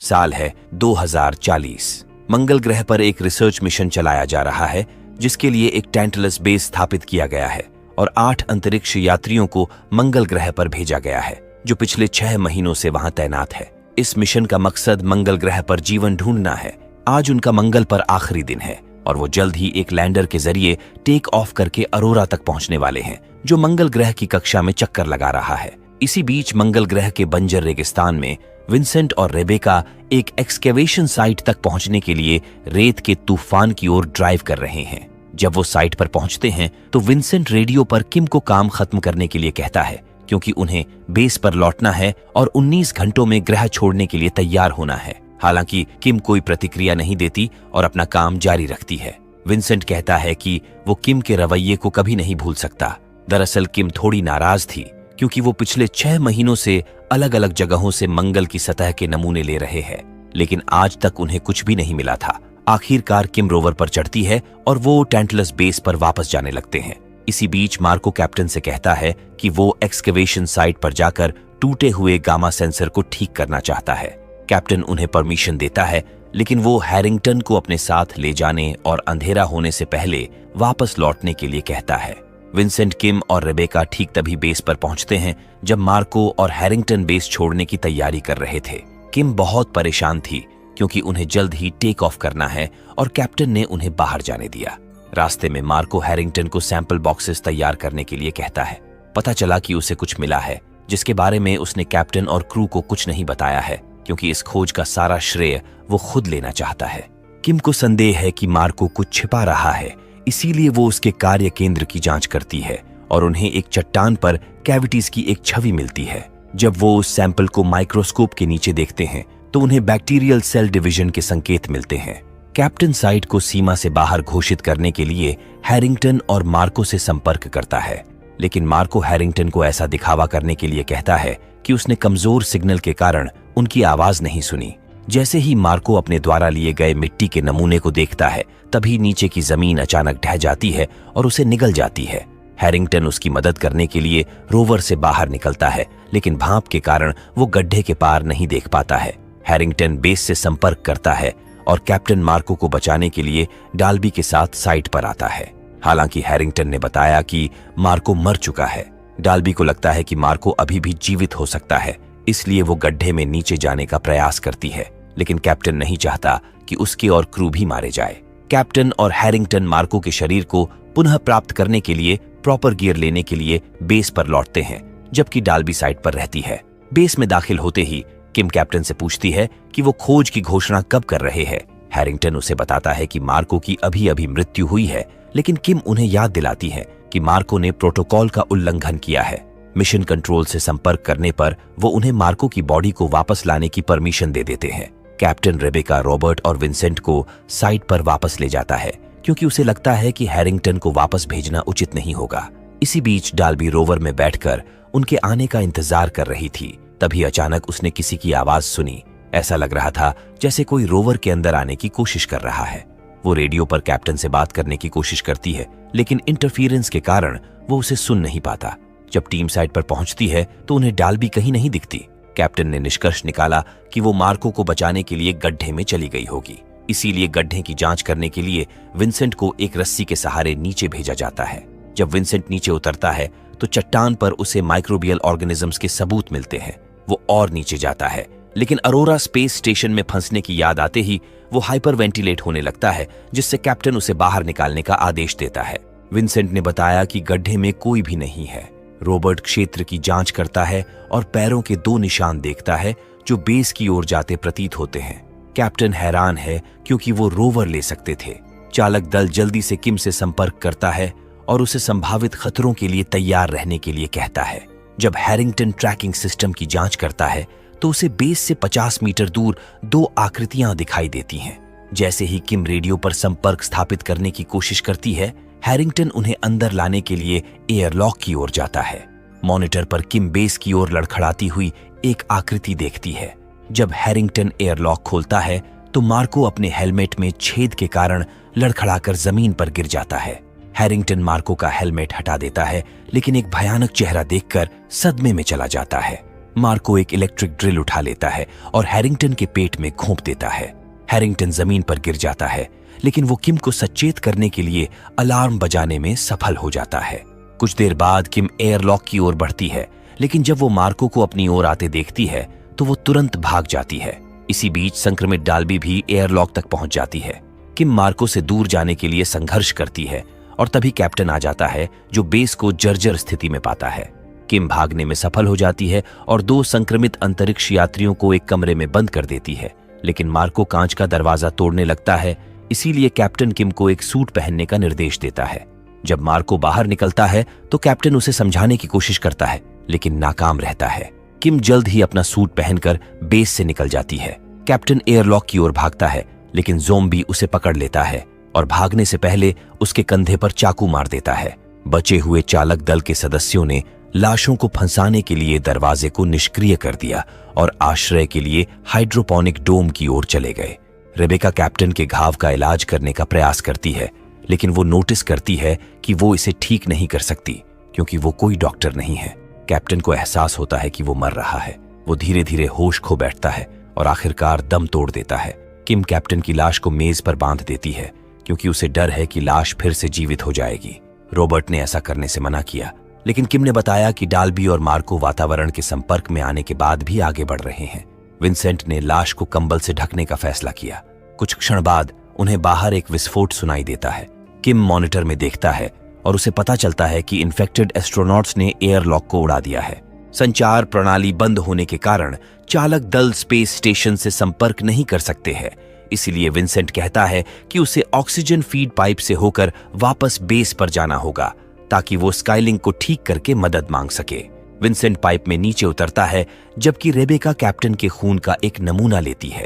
साल है 2040। मंगल ग्रह पर एक रिसर्च मिशन चलाया जा रहा है जिसके लिए एक टैंटलस बेस स्थापित किया गया है और 8 अंतरिक्ष यात्रियों को मंगल ग्रह पर भेजा गया है जो पिछले 6 महीनों से वहां तैनात है। इस मिशन का मकसद मंगल ग्रह पर जीवन ढूंढना है। आज उनका मंगल पर आखिरी दिन है और वो जल्द ही एक लैंडर के जरिए टेक ऑफ करके अरोरा तक पहुंचने वाले हैं जो मंगल ग्रह की कक्षा में चक्कर लगा रहा है। इसी बीच मंगल ग्रह के बंजर रेगिस्तान में विंसेंट और रेबेका एक एक्सकेवेशन साइट तक पहुंचने के लिए रेत के तूफान की ओर ड्राइव कर रहे हैं। जब वो साइट पर पहुंचते हैं तो विंसेंट रेडियो पर किम को काम खत्म करने के लिए कहता है क्योंकि उन्हें बेस पर लौटना है और 19 घंटों में ग्रह छोड़ने के लिए तैयार होना है। हालांकि किम कोई प्रतिक्रिया नहीं देती और अपना काम जारी रखती है। विंसेंट कहता है कि वो किम के रवैये को कभी नहीं भूल सकता। दरअसल किम थोड़ी नाराज थी क्योंकि वो पिछले 6 महीनों से अलग अलग जगहों से मंगल की सतह के नमूने ले रहे हैं, लेकिन आज तक उन्हें कुछ भी नहीं मिला था। आखिरकार किम रोवर पर चढ़ती है और वो टैंटलस बेस पर वापस जाने लगते हैं। इसी बीच मार्को कैप्टन से कहता है कि वो एक्सकेवेशन साइट पर जाकर टूटे हुए गामा सेंसर को ठीक करना चाहता है। कैप्टन उन्हें परमिशन देता है, लेकिन वो हैरिंगटन को अपने साथ ले जाने और अंधेरा होने से पहले वापस लौटने के लिए कहता है। विंसेंट, किम और रेबेका ठीक तभी बेस पर पहुंचते हैं जब मार्को और हैरिंगटन बेस छोड़ने की तैयारी कर रहे थे। किम बहुत परेशान थी क्योंकि उन्हें जल्द ही टेक ऑफ करना है और कैप्टन ने उन्हें बाहर जाने दिया। रास्ते में मार्को हैरिंगटन को सैंपल बॉक्सेस तैयार करने के लिए कहता है। पता चला कि उसे कुछ मिला है जिसके बारे में उसने कैप्टन और क्रू को कुछ नहीं बताया है क्योंकि इस खोज का सारा श्रेय वो खुद लेना चाहता है। किम को संदेह है कि मार्को कुछ छिपा रहा है, इसीलिए वो उसके कार्य केंद्र की जांच करती है और उन्हें एक चट्टान पर कैविटीज की एक छवि मिलती है। जब वो उस सैंपल को माइक्रोस्कोप के नीचे देखते हैं तो उन्हें बैक्टीरियल सेल डिवीजन के संकेत मिलते हैं। कैप्टन साइट को सीमा से बाहर घोषित करने के लिए हैरिंगटन और मार्को से संपर्क करता है, लेकिन मार्को हैरिंगटन को ऐसा दिखावा करने के लिए कहता है कि उसने कमजोर सिग्नल के कारण उनकी आवाज नहीं सुनी। जैसे ही मार्को अपने द्वारा लिए गए मिट्टी के नमूने को देखता है तभी नीचे की जमीन अचानक ढह जाती है और उसे निगल जाती है। हैरिंगटन उसकी मदद करने के लिए रोवर से बाहर निकलता है, लेकिन भाप के कारण वो गड्ढे के पार नहीं देख पाता है। हैरिंगटन बेस से संपर्क करता है और कैप्टन मार्को को बचाने के लिए डाल्बी के साथ साइट पर आता है। हालांकि हैरिंगटन ने बताया कि मार्को मर चुका है। डाल्बी को लगता है कि मार्को अभी भी जीवित हो सकता है, इसलिए वो गड्ढे में नीचे जाने का प्रयास करती है, लेकिन कैप्टन नहीं चाहता कि उसके और क्रू भी मारे जाए। कैप्टन और हैरिंगटन मार्को के शरीर को पुनः प्राप्त करने के लिए प्रॉपर गियर लेने के लिए बेस पर लौटते हैं, जबकि डाल्बी साइट पर रहती है। बेस में दाखिल होते ही किम कैप्टन से पूछती है कि वो खोज की घोषणा कब कर रहे हैं। हैरिंगटन उसे बताता है कि मार्को की अभी अभी मृत्यु हुई है, लेकिन किम उन्हें याद दिलाती है कि मार्को ने प्रोटोकॉल का उल्लंघन किया है। मिशन कंट्रोल से संपर्क करने पर वो उन्हें मार्को की बॉडी को वापस लाने की परमिशन दे देते हैं। कैप्टन रेबेका रॉबर्ट और विंसेंट को साइट पर वापस ले जाता है क्योंकि उसे लगता है कि हैरिंगटन को वापस भेजना उचित नहीं होगा। इसी बीच डाल्बी रोवर में बैठकर उनके आने का इंतजार कर रही थी। तभी अचानक उसने किसी की आवाज सुनी। ऐसा लग रहा था जैसे कोई रोवर के अंदर आने की कोशिश कर रहा है। वो रेडियो पर कैप्टन से बात करने की कोशिश करती है, लेकिन इंटरफियरेंस के कारण वो उसे सुन नहीं पाता। जब टीम साइट पर पहुंचती है तो उन्हें डाल्बी कहीं नहीं दिखती। कैप्टन ने निष्कर्ष निकाला कि वो मार्को को बचाने के लिए गड्ढे में चली गई होगी, इसीलिए गड्ढे की जांच करने के लिए विंसेंट को एक रस्सी के सहारे नीचे भेजा जाता है। जब विंसेंट नीचे उतरता है तो चट्टान पर उसे माइक्रोबियल ऑर्गेनिजम्स के सबूत मिलते हैं। वो और नीचे जाता है, लेकिन अरोरा स्पेस स्टेशन में फंसने की याद आते ही वो हाइपर वेंटिलेट होने लगता है, जिससे कैप्टन उसे बाहर निकालने का आदेश देता है। विंसेंट ने बताया कि गड्ढे में कोई भी नहीं है। रॉबर्ट क्षेत्र की जांच करता है और पैरों के 2 निशान देखता है जो बेस की ओर जाते प्रतीत होते हैं। कैप्टन हैरान है क्योंकि वो रोवर ले सकते थे। चालक दल जल्दी से किम से संपर्क करता है और उसे संभावित खतरों के लिए तैयार रहने के लिए कहता है। जब हैरिंगटन ट्रैकिंग सिस्टम की जांच करता है तो उसे बेस से 50 मीटर दूर 2 आकृतियां दिखाई देती हैं। जैसे ही किम रेडियो पर संपर्क स्थापित करने की कोशिश करती है, हैरिंगटन उन्हें अंदर लाने के लिए एयरलॉक की ओर जाता है। मॉनिटर पर किम बेस की ओर लड़खड़ाती हुई एक आकृति देखती है। जब हैरिंगटन एयरलॉक खोलता है तो मार्को अपने हेलमेट में छेद के कारण लड़खड़ाकर जमीन पर गिर जाता है। हैरिंगटन मार्को का हेलमेट हटा देता है, लेकिन एक भयानक चेहरा देखकर सदमे में चला जाता है। मार्को एक इलेक्ट्रिक ड्रिल उठा लेता है और हैरिंगटन के पेट में घोंप देता है। हैरिंगटन जमीन पर गिर जाता है, लेकिन वो किम को सचेत करने के लिए अलार्म बजाने में सफल हो जाता है। कुछ देर बाद किम एयरलॉक की ओर बढ़ती है, लेकिन जब वो मार्को को अपनी ओर आते देखती है तो वो तुरंत भाग जाती है। इसी बीच संक्रमित डाल्बी भी एयरलॉक तक पहुंच जाती है। किम मार्को से दूर जाने के लिए संघर्ष करती है और तभी कैप्टन आ जाता है, जो बेस को जर्जर स्थिति में पाता है। किम भागने में सफल हो जाती है और 2 संक्रमित अंतरिक्ष यात्रियों को एक कमरे में बंद कर देती है, लेकिन मार्को कांच का दरवाजा तोड़ने लगता है। इसीलिए कैप्टन किम को एक सूट पहनने का निर्देश देता है। जब मार्को बाहर निकलता है तो कैप्टन उसे समझाने की कोशिश करता है, लेकिन नाकाम रहता है। किम जल्द ही अपना सूट पहनकर बेस से निकल जाती है। कैप्टन एयरलॉक की ओर भागता है, लेकिन ज़ोंबी उसे पकड़ लेता है और भागने से पहले उसके कंधे पर चाकू मार देता है। बचे हुए चालक दल के सदस्यों ने लाशों को फंसाने के लिए दरवाजे को निष्क्रिय कर दिया और आश्रय के लिए हाइड्रोपोनिक डोम की ओर चले गए। रेबेका कैप्टन के घाव का इलाज करने का प्रयास करती है, लेकिन वो नोटिस करती है कि वो इसे ठीक नहीं कर सकती, क्योंकि वो कोई डॉक्टर नहीं है। कैप्टन को एहसास होता है कि वो मर रहा है। वो धीरे धीरे होश खो बैठता है और आखिरकार दम तोड़ देता है। किम कैप्टन की लाश को मेज पर बांध देती है, क्योंकि उसे डर है कि लाश फिर से जीवित हो जाएगी। रॉबर्ट ने ऐसा करने से मना किया, लेकिन किम ने बताया कि डाल्बी और मार्को वातावरण के संपर्क में आने के बाद भी आगे बढ़ रहे हैं। विंसेंट ने लाश को कंबल से ढकने का फैसला किया। कुछ क्षण बाद उन्हें बाहर एक विस्फोट सुनाई देता है। किम मॉनिटर में देखता है और उसे पता चलता है कि इन्फेक्टेड एस्ट्रोनॉट्स ने एयरलॉक को उड़ा दिया है। संचार प्रणाली बंद होने के कारण चालक दल स्पेस स्टेशन से संपर्क नहीं कर सकते हैं। इसलिए विंसेंट कहता है कि उसे ऑक्सीजन फीड पाइप से होकर वापस बेस पर जाना होगा, ताकि वो स्काईलिंक को ठीक करके मदद मांग सके। विंसेंट पाइप में नीचे उतरता है, जबकि रेबेका कैप्टन के खून का एक नमूना लेती है।